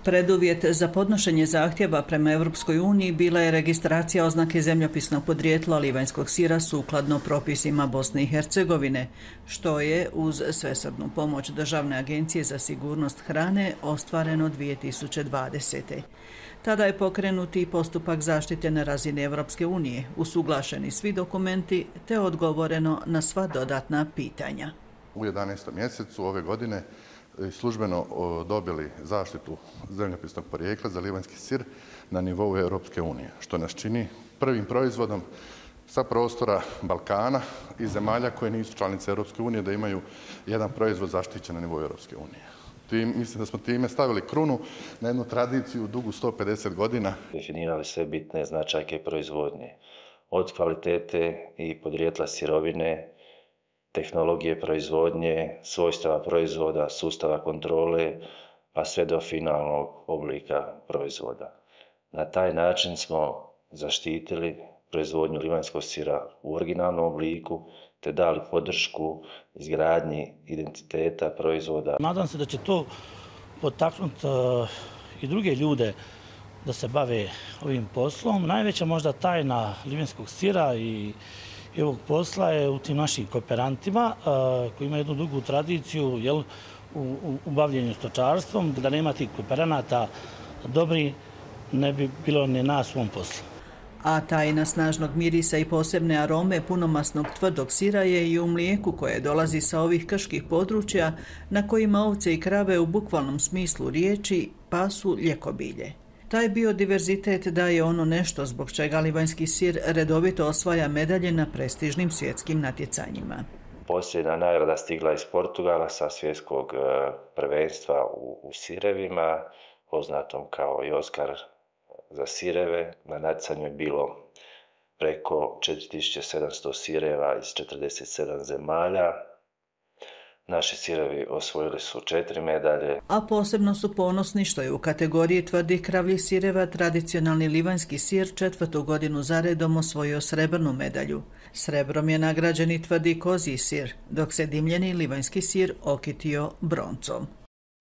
Preduvjet za podnošenje zahtjeva prema Europskoj uniji bila je registracija oznake zemljopisnog podrijetla livanjskog sira sukladno propisima Bosne i Hercegovine, što je uz svesrdnu pomoć Državne agencije za sigurnost hrane ostvareno 2020. Tada je pokrenut i postupak zaštite na razini Europske unije, usuglašeni svi dokumenti te odgovoreno na sva dodatna pitanja. U 11. mjesecu ove godine službeno dobili zaštitu zemljopisnog porijekla za livanjski sir na nivou Europske unije, što nas čini prvim proizvodom sa prostora Balkana i zemalja koje nisu članice Europske unije da imaju jedan proizvod zaštićen na nivou Europske unije. Mislim da smo time stavili krunu na jednu tradiciju dugu 150 godina. Definirali sve bitne značajke proizvodnje, od kvalitete i podrijetla sirovine, tehnologije proizvodnje, svojstava proizvoda, sustava kontrole, pa sve do finalnog oblika proizvoda. Na taj način smo zaštitili proizvodnju livanjskog sira u originalnom obliku, te dali podršku izgradnji identiteta proizvoda. Nadam se da će to potaknuti i druge ljude da se bave ovim poslom. Najveća možda tajna livanjskog sira i ovog posla je u tim našim kooperantima koji imaju jednu dugu tradiciju u bavljenju stočarstvom. Da nema tih kooperanata dobri, ne bi bilo ni nas u ovom poslu. A tajna snažnog mirisa i posebne arome punomasnog tvrdog sira je i u mlijeku koje dolazi sa ovih krških područja na kojima ovce i krave u bukvalnom smislu riječi pasu ljekobilje. Taj biodiverzitet daje ono nešto zbog čega livanjski sir redovito osvaja medalje na prestižnim svjetskim natjecanjima. Posljednja nagrada stigla iz Portugala sa svjetskog prvenstva u sirevima, poznatom kao i Oskar za sireve. Na natjecanju je bilo preko 4700 sireva iz 47 zemalja. Naši sirevi osvojili su 4 medalje. A posebno su ponosni što je u kategoriji tvrdih kravljih sireva tradicionalni livanjski sir 4. godinu zaredom osvojio srebrnu medalju. Srebrom je nagrađen i tvrdi kozji sir, dok se dimljeni livanjski sir okitio broncom.